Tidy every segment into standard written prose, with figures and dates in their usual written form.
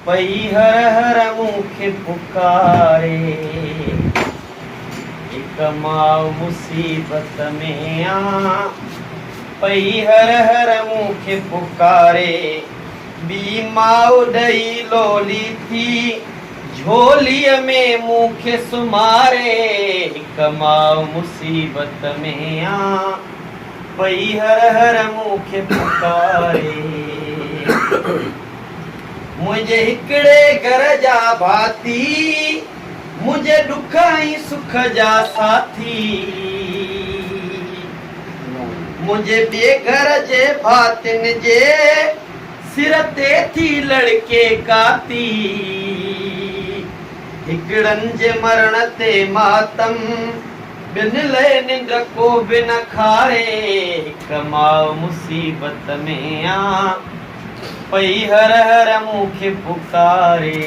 पई हर हर मूंखे पुकारे। हिक माउ मुसीबत में आ, पई हर हर मूंखे पुकारे। ॿी माउ ॾई लोली थी झोलीअ में मूंखे सुमारे। हिक माउ मुसीबत में आ, पई हर हर मूंखे पुकारे। मुझे हिकड़े घर जा भाती, मुझे दुख ऐं सुख जा साथी। मुझे ॿिए घर जे भातिन जे सिर ते थी लड़के काती। हिकड़न जे मरण ते मातम, बिन लय निंड को बि न खारे। हिक माउ मुसीबत में आ, पई हर हर मूंखे पुकारे।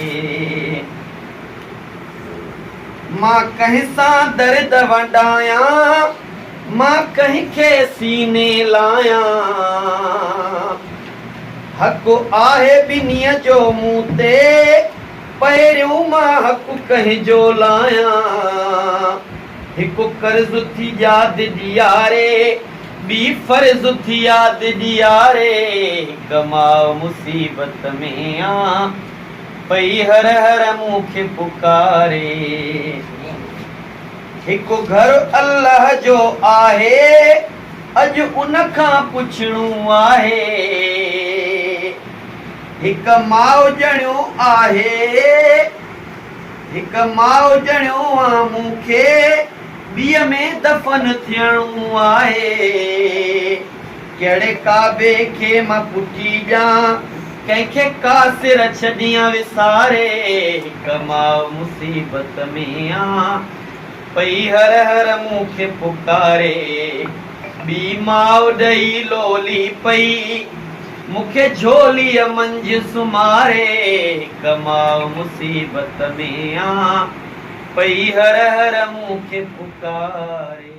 मां कंहिं सां दर्द वंडायां, मां कंहिं खे सीने लायां। हक़ आहे ॿिन्हीअ जो मूं ते, पहिरियों मां हक़ कंहिंजो लायां। हिकु कर्ज़ थी याद ॾियारे, ॿी फर्ज़ थी याद ॾियारे। हिक माउ मुसीबत में आ, पई हर हर मूंखे पुकारे। हिकु घर अल्लाह जो आहे, अॼु उन खां पुछणो आहे। हिक माउ ॼणियो आहे, हिक माउ ॼणियो आ मूंखे, ॿीअ में दफ़न थियणो आहे। कहिड़े काबे खे मां पुठी ॾियां, कंहिंखे कासिर छॾियां विसारे। हिक माउ मुसीबत में आ, पई हर हर मूंखे पुकारे। ॿी माउ ॾई लोली पई, मूंखे झोलीअ मंझि सुमारे। हिक माउ मुसीबत में आ, पई हर हर मूंखे पुकारे।